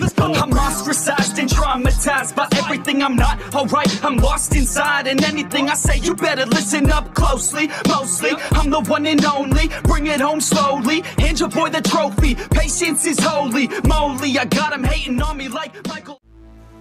I'm ostracized and traumatized by everything. I'm not alright, I'm lost inside. And anything I say, you better listen up closely. Mostly, I'm the one and only. Bring it home slowly. Hand your boy the trophy. Patience is holy moly. I got him hating on me like Michael.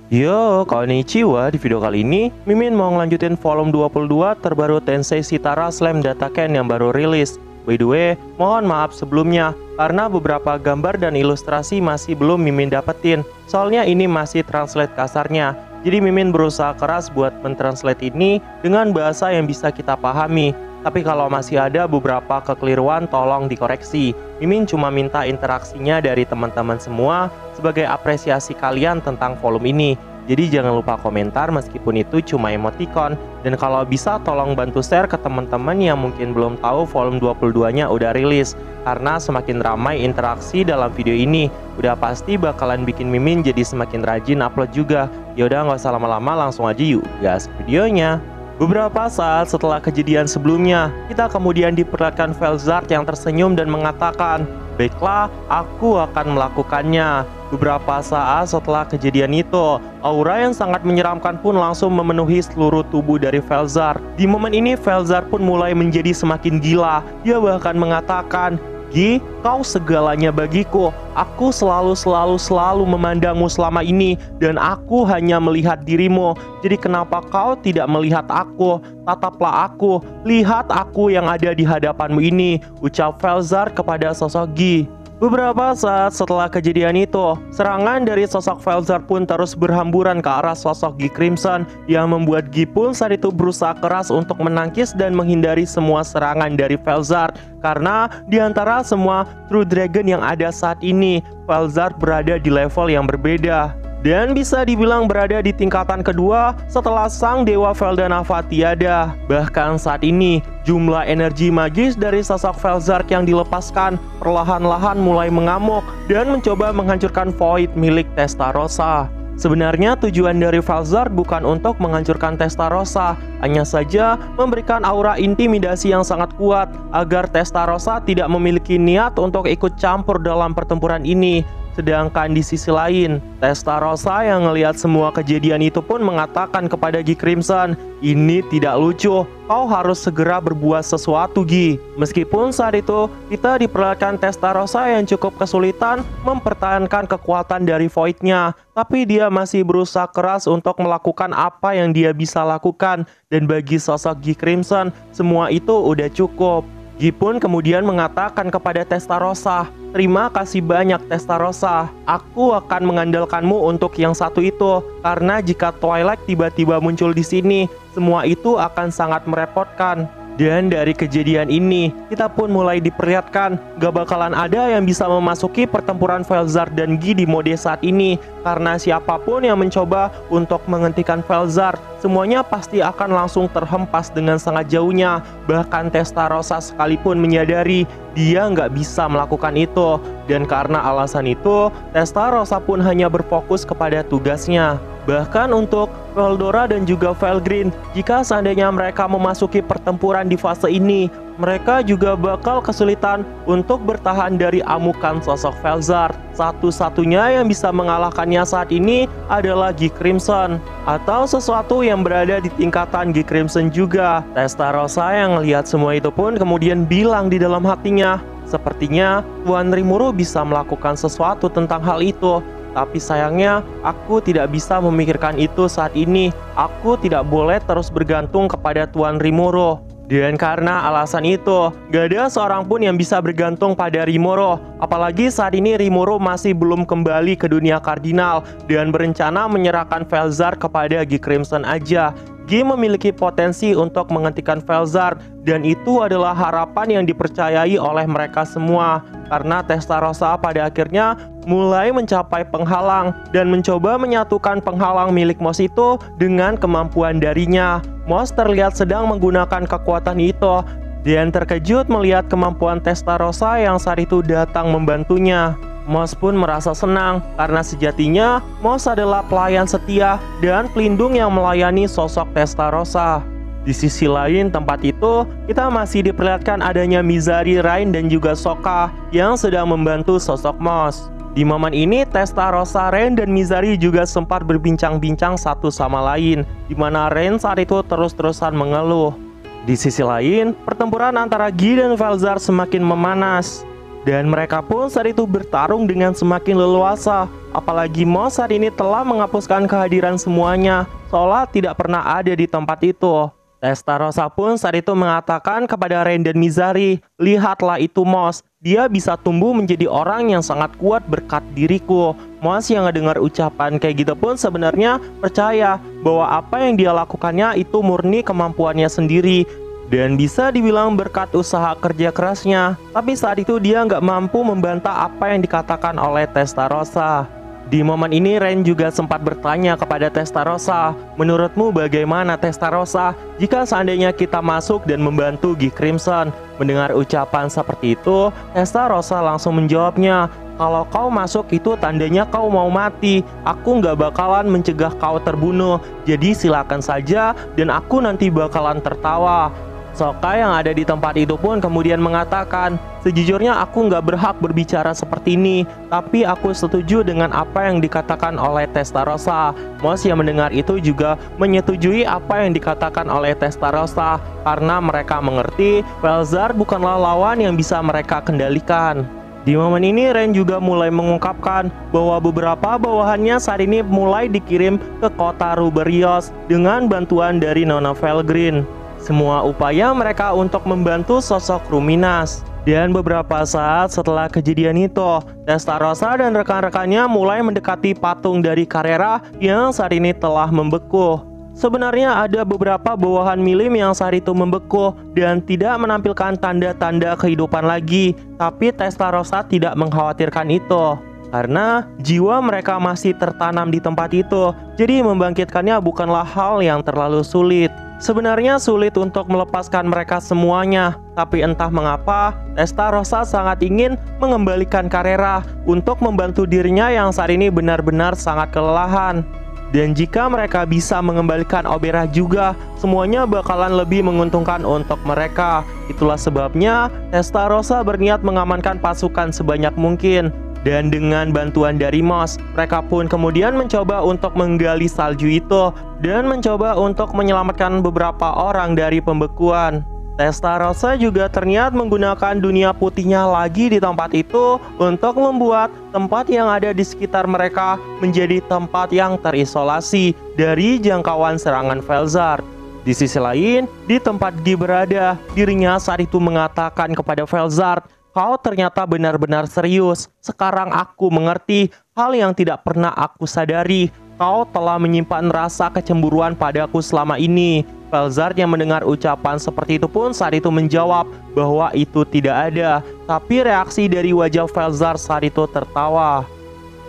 Yo, konnichiwa. Di video kali ini, Mimin mau ngelanjutin volume 22 terbaru Tensei Shitara Slam Dataken yang baru rilis. By the way, mohon maaf sebelumnya karena beberapa gambar dan ilustrasi masih belum Mimin dapetin. Soalnya ini masih translate kasarnya. Jadi Mimin berusaha keras buat mentranslate ini dengan bahasa yang bisa kita pahami. Tapi kalau masih ada beberapa kekeliruan tolong dikoreksi. Mimin cuma minta interaksinya dari teman-teman semua sebagai apresiasi kalian tentang volume ini. Jadi jangan lupa komentar meskipun itu cuma emoticon. Dan kalau bisa tolong bantu share ke teman-teman yang mungkin belum tahu volume 22-nya udah rilis. Karena semakin ramai interaksi dalam video ini, udah pasti bakalan bikin Mimin jadi semakin rajin upload juga. Yaudah nggak usah lama-lama, langsung aja yuk gas videonya. Beberapa saat setelah kejadian sebelumnya, kita kemudian diperlihatkan Felzard yang tersenyum dan mengatakan, "Baiklah, aku akan melakukannya." Beberapa saat setelah kejadian itu, aura yang sangat menyeramkan pun langsung memenuhi seluruh tubuh dari Felzard. Di momen ini, Felzard pun mulai menjadi semakin gila. Dia bahkan mengatakan, "Gi, kau segalanya bagiku. Aku selalu memandangmu selama ini dan aku hanya melihat dirimu. Jadi kenapa kau tidak melihat aku? Tataplah aku, lihat aku yang ada di hadapanmu ini," ucap Felzard kepada sosok Gi. Beberapa saat setelah kejadian itu, serangan dari sosok Felzard pun terus berhamburan ke arah sosok Gi Crimson yang membuat Gi pun saat itu berusaha keras untuk menangkis dan menghindari semua serangan dari Felzard. Karena di antara semua True Dragon yang ada saat ini, Felzard berada di level yang berbeda. Dan bisa dibilang berada di tingkatan kedua setelah sang Dewa Feldanava tiada. Bahkan saat ini, jumlah energi magis dari sosok Felzard yang dilepaskan perlahan-lahan mulai mengamuk dan mencoba menghancurkan Void milik Testarossa. Sebenarnya tujuan dari Felzard bukan untuk menghancurkan Testarossa, hanya saja memberikan aura intimidasi yang sangat kuat agar Testarossa tidak memiliki niat untuk ikut campur dalam pertempuran ini. Sedangkan di sisi lain, Testarossa yang ngelihat semua kejadian itu pun mengatakan kepada Gi Crimson, "Ini tidak lucu, kau harus segera berbuat sesuatu, Gi." Meskipun saat itu kita diperlihatkan Testarossa yang cukup kesulitan mempertahankan kekuatan dari Void-nya, tapi dia masih berusaha keras untuk melakukan apa yang dia bisa lakukan. Dan bagi sosok Gi Crimson, semua itu udah cukup. Gi pun kemudian mengatakan kepada Testarossa, "Terima kasih banyak Testarossa. Aku akan mengandalkanmu untuk yang satu itu. Karena jika Twilight tiba-tiba muncul di sini, semua itu akan sangat merepotkan." Dan dari kejadian ini, kita pun mulai diperlihatkan gak bakalan ada yang bisa memasuki pertempuran Felzard dan Gi di mode saat ini. Karena siapapun yang mencoba untuk menghentikan Felzard, semuanya pasti akan langsung terhempas dengan sangat jauhnya. Bahkan Testarossa sekalipun menyadari dia nggak bisa melakukan itu. Dan karena alasan itu, Testarossa pun hanya berfokus kepada tugasnya. Bahkan untuk Veldora dan juga Felgreen, jika seandainya mereka memasuki pertempuran di fase ini, mereka juga bakal kesulitan untuk bertahan dari amukan sosok Felzard. Satu-satunya yang bisa mengalahkannya saat ini adalah Gi Crimson, atau sesuatu yang berada di tingkatan Gi Crimson juga. Testarossa yang melihat semua itu pun kemudian bilang di dalam hatinya, "Sepertinya Tuan Rimuru bisa melakukan sesuatu tentang hal itu. Tapi sayangnya, aku tidak bisa memikirkan itu saat ini. Aku tidak boleh terus bergantung kepada Tuan Rimuru." Dan karena alasan itu, gak ada seorang pun yang bisa bergantung pada Rimuru. Apalagi saat ini Rimuru masih belum kembali ke dunia kardinal dan berencana menyerahkan Felzard kepada Gi Crimson aja. Gi memiliki potensi untuk menghentikan Felzard, dan itu adalah harapan yang dipercayai oleh mereka semua. Karena Testarossa pada akhirnya mulai mencapai penghalang dan mencoba menyatukan penghalang milik Mos itu dengan kemampuan darinya. Mos terlihat sedang menggunakan kekuatan itu dan terkejut melihat kemampuan Testarossa yang saat itu datang membantunya. Mos pun merasa senang karena sejatinya Mos adalah pelayan setia dan pelindung yang melayani sosok Testarossa. Di sisi lain tempat itu, kita masih diperlihatkan adanya Mizari, Rain, dan juga Sokka yang sedang membantu sosok Mos. Di momen ini, Testarossa, Rain, dan Mizari juga sempat berbincang-bincang satu sama lain, di mana Rain saat itu terus-terusan mengeluh. Di sisi lain, pertempuran antara Guy dan Velzar semakin memanas, dan mereka pun saat itu bertarung dengan semakin leluasa. Apalagi Moss saat ini telah menghapuskan kehadiran semuanya, seolah tidak pernah ada di tempat itu. Testarossa pun saat itu mengatakan kepada Rain dan Mizari, "Lihatlah itu Moss, dia bisa tumbuh menjadi orang yang sangat kuat berkat diriku." Moss yang ngedengar ucapan kayak gitu pun sebenarnya percaya bahwa apa yang dia lakukannya itu murni kemampuannya sendiri dan bisa dibilang berkat usaha kerja kerasnya. Tapi saat itu dia nggak mampu membantah apa yang dikatakan oleh Testarossa. Di momen ini Rain juga sempat bertanya kepada Testarossa, "Menurutmu bagaimana Testarossa jika seandainya kita masuk dan membantu Guy Crimson?" Mendengar ucapan seperti itu, Testarossa langsung menjawabnya, "Kalau kau masuk itu tandanya kau mau mati. Aku nggak bakalan mencegah kau terbunuh. Jadi silakan saja dan aku nanti bakalan tertawa." Sokka yang ada di tempat itu pun kemudian mengatakan, "Sejujurnya aku nggak berhak berbicara seperti ini, tapi aku setuju dengan apa yang dikatakan oleh Testarossa." Moss yang mendengar itu juga menyetujui apa yang dikatakan oleh Testarossa, karena mereka mengerti Velzar bukanlah lawan yang bisa mereka kendalikan. Di momen ini Rain juga mulai mengungkapkan bahwa beberapa bawahannya saat ini mulai dikirim ke kota Ruberios dengan bantuan dari Nona Felgreen. Semua upaya mereka untuk membantu sosok Ruminas. Dan beberapa saat setelah kejadian itu, Testarossa dan rekan-rekannya mulai mendekati patung dari Carrera yang saat ini telah membeku. Sebenarnya ada beberapa bawahan Milim yang saat itu membeku dan tidak menampilkan tanda-tanda kehidupan lagi. Tapi Testarossa tidak mengkhawatirkan itu, karena jiwa mereka masih tertanam di tempat itu. Jadi membangkitkannya bukanlah hal yang terlalu sulit. Sebenarnya sulit untuk melepaskan mereka semuanya, tapi entah mengapa Testarossa sangat ingin mengembalikan Carrera untuk membantu dirinya yang saat ini benar-benar sangat kelelahan. Dan jika mereka bisa mengembalikan Obera juga, semuanya bakalan lebih menguntungkan untuk mereka. Itulah sebabnya Testarossa berniat mengamankan pasukan sebanyak mungkin. Dan dengan bantuan dari Moss, mereka pun kemudian mencoba untuk menggali salju itu dan mencoba untuk menyelamatkan beberapa orang dari pembekuan. Testarossa juga terniat menggunakan dunia putihnya lagi di tempat itu untuk membuat tempat yang ada di sekitar mereka menjadi tempat yang terisolasi dari jangkauan serangan Velzar. Di sisi lain, di tempat Guy berada, dirinya saat itu mengatakan kepada Velzar, "Kau ternyata benar-benar serius. Sekarang aku mengerti hal yang tidak pernah aku sadari. Kau telah menyimpan rasa kecemburuan padaku selama ini." Velzar yang mendengar ucapan seperti itu pun saat itu menjawab bahwa itu tidak ada. Tapi reaksi dari wajah Velzar saat itu tertawa.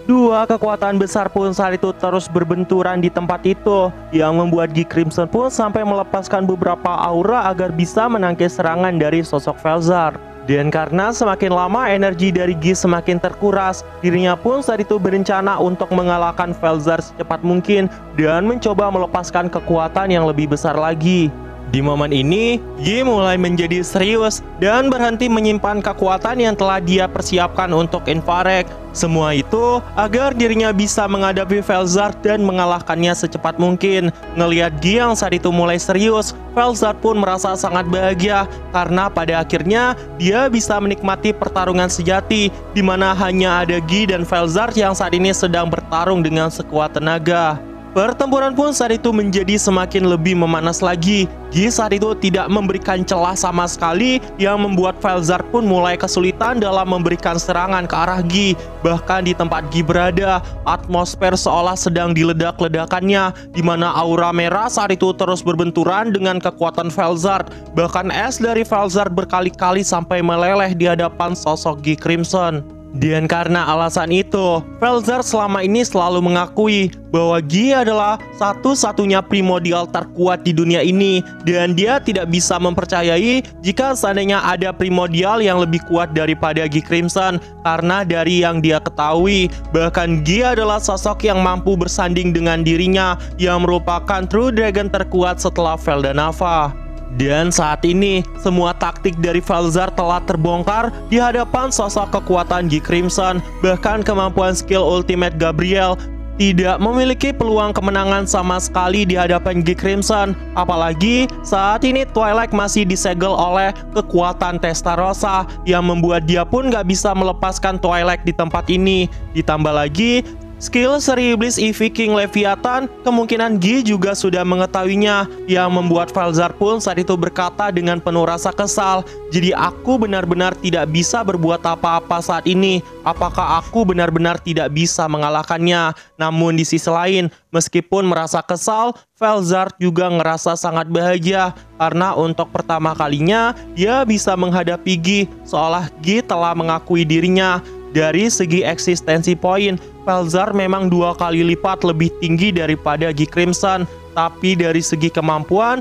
Dua kekuatan besar pun saat itu terus berbenturan di tempat itu, yang membuat Guy Crimson pun sampai melepaskan beberapa aura agar bisa menangkis serangan dari sosok Velzar. Dan karena semakin lama energi dari Guy semakin terkuras, dirinya pun saat itu berencana untuk mengalahkan Velzar secepat mungkin dan mencoba melepaskan kekuatan yang lebih besar lagi. Di momen ini, Guy mulai menjadi serius dan berhenti menyimpan kekuatan yang telah dia persiapkan untuk Infrared. Semua itu agar dirinya bisa menghadapi Velzar dan mengalahkannya secepat mungkin. Ngelihat Guy yang saat itu mulai serius, Velzar pun merasa sangat bahagia karena pada akhirnya dia bisa menikmati pertarungan sejati di mana hanya ada Guy dan Velzar yang saat ini sedang bertarung dengan sekuat tenaga. Pertempuran pun saat itu menjadi semakin lebih memanas lagi. Guy saat itu tidak memberikan celah sama sekali, yang membuat Velzar pun mulai kesulitan dalam memberikan serangan ke arah Guy. Bahkan di tempat Guy berada, atmosfer seolah sedang diledak-ledakannya, di mana aura merah saat itu terus berbenturan dengan kekuatan Velzar. Bahkan es dari Velzar berkali-kali sampai meleleh di hadapan sosok Guy Crimson. Dan karena alasan itu, Velzar selama ini selalu mengakui bahwa Guy adalah satu-satunya primordial terkuat di dunia ini, dan dia tidak bisa mempercayai jika seandainya ada primordial yang lebih kuat daripada Guy Crimson, karena dari yang dia ketahui, bahkan Guy adalah sosok yang mampu bersanding dengan dirinya, yang merupakan True Dragon terkuat setelah Veldanava. Dan saat ini, semua taktik dari Falzar telah terbongkar di hadapan sosok kekuatan G Crimson. Bahkan kemampuan skill ultimate Gabriel tidak memiliki peluang kemenangan sama sekali di hadapan G Crimson. Apalagi saat ini Twilight masih disegel oleh kekuatan Testarossa yang membuat dia pun gak bisa melepaskan Twilight di tempat ini. Ditambah lagi skill seri iblis EV King Leviathan, kemungkinan G juga sudah mengetahuinya, yang membuat Falzar pun saat itu berkata dengan penuh rasa kesal, "Jadi aku benar-benar tidak bisa berbuat apa-apa saat ini. Apakah aku benar-benar tidak bisa mengalahkannya?" Namun di sisi lain, meskipun merasa kesal, Falzar juga ngerasa sangat bahagia karena untuk pertama kalinya dia bisa menghadapi G, seolah G telah mengakui dirinya. Dari segi eksistensi poin, Falzar memang 2 kali lipat lebih tinggi daripada G Crimson, tapi dari segi kemampuan,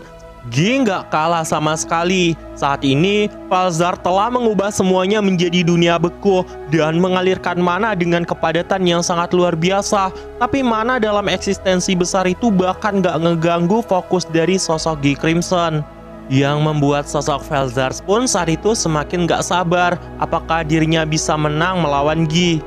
G nggak kalah sama sekali. Saat ini, Falzar telah mengubah semuanya menjadi dunia beku dan mengalirkan mana dengan kepadatan yang sangat luar biasa. Tapi mana dalam eksistensi besar itu bahkan nggak ngeganggu fokus dari sosok G Crimson, yang membuat sosok Falzar pun saat itu semakin gak sabar apakah dirinya bisa menang melawan G.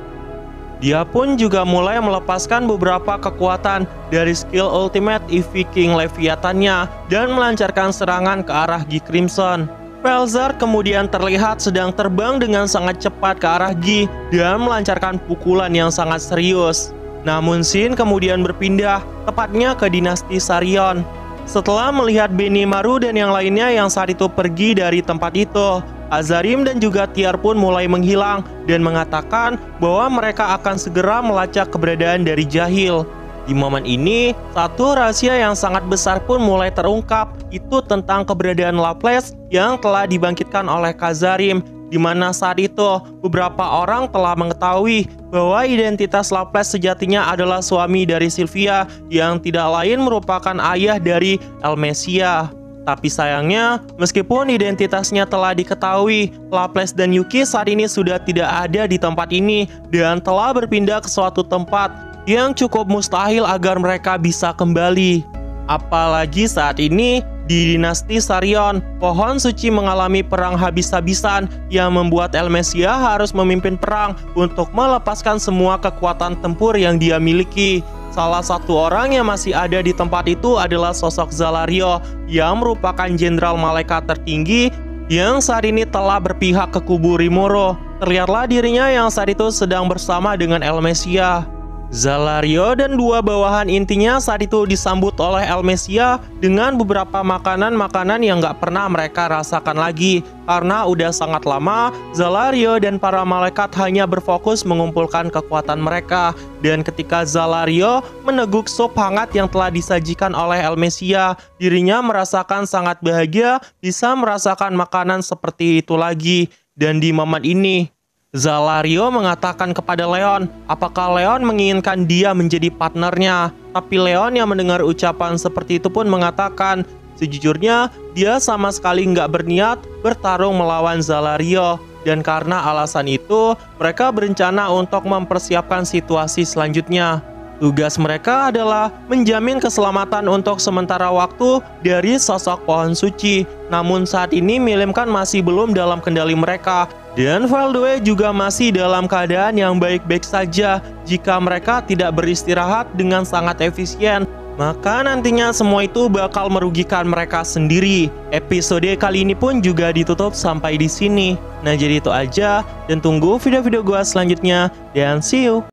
Dia pun juga mulai melepaskan beberapa kekuatan dari skill ultimate EV King Leviathannya dan melancarkan serangan ke arah G Crimson. Falzar kemudian terlihat sedang terbang dengan sangat cepat ke arah G dan melancarkan pukulan yang sangat serius. Namun scene kemudian berpindah, tepatnya ke dinasti Sarion. Setelah melihat Benimaru dan yang lainnya yang saat itu pergi dari tempat itu, Azarim dan juga Tiar pun mulai menghilang dan mengatakan bahwa mereka akan segera melacak keberadaan dari Jahil. Di momen ini, satu rahasia yang sangat besar pun mulai terungkap, itu tentang keberadaan Laplace yang telah dibangkitkan oleh Kazarim, di mana saat itu beberapa orang telah mengetahui bahwa identitas Laplace sejatinya adalah suami dari Sylvia yang tidak lain merupakan ayah dari Elmesia. Tapi sayangnya, meskipun identitasnya telah diketahui, Laplace dan Yuki saat ini sudah tidak ada di tempat ini dan telah berpindah ke suatu tempat yang cukup mustahil agar mereka bisa kembali. Apalagi saat ini, di dinasti Sarion, pohon suci mengalami perang habis-habisan yang membuat Elmesia harus memimpin perang untuk melepaskan semua kekuatan tempur yang dia miliki. Salah satu orang yang masih ada di tempat itu adalah sosok Zalario yang merupakan jenderal malaikat tertinggi yang saat ini telah berpihak ke kubu Rimuru. Terlihatlah dirinya yang saat itu sedang bersama dengan Elmesia. Zalario dan 2 bawahan intinya saat itu disambut oleh Elmesia dengan beberapa makanan-makanan yang gak pernah mereka rasakan lagi. Karena udah sangat lama, Zalario dan para malaikat hanya berfokus mengumpulkan kekuatan mereka. Dan ketika Zalario meneguk sup hangat yang telah disajikan oleh Elmesia, dirinya merasakan sangat bahagia bisa merasakan makanan seperti itu lagi. Dan di momen ini, Zalario mengatakan kepada Leon, apakah Leon menginginkan dia menjadi partnernya. Tapi Leon yang mendengar ucapan seperti itu pun mengatakan, sejujurnya dia sama sekali nggak berniat bertarung melawan Zalario. Dan karena alasan itu, mereka berencana untuk mempersiapkan situasi selanjutnya. Tugas mereka adalah menjamin keselamatan untuk sementara waktu dari sosok pohon suci. Namun saat ini Milimkan masih belum dalam kendali mereka. Dan Veldue juga masih dalam keadaan yang baik-baik saja. Jika mereka tidak beristirahat dengan sangat efisien, maka nantinya semua itu bakal merugikan mereka sendiri. Episode kali ini pun juga ditutup sampai di sini. Nah, jadi itu aja. Dan tunggu video-video gua selanjutnya. Dan see you!